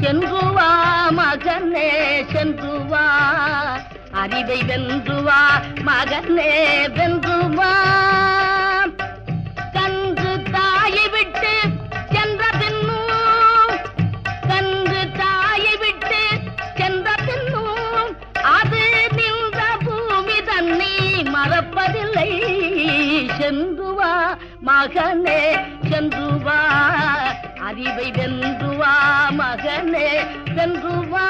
சென்று வா மகனே சென்று வா, அறிவை வென்று வா மகனே வென்று வா. கன்று தாயை விட்டு சென்ற பின்னும், கன்று தாயை விட்டு சென்ற பின்னும் அது நின்ற பூமி தன்னை மறப்பதில்லை. சென்று வா மகனே சென்று வா, அறிவை வென்று வா மகனே வென்று வா.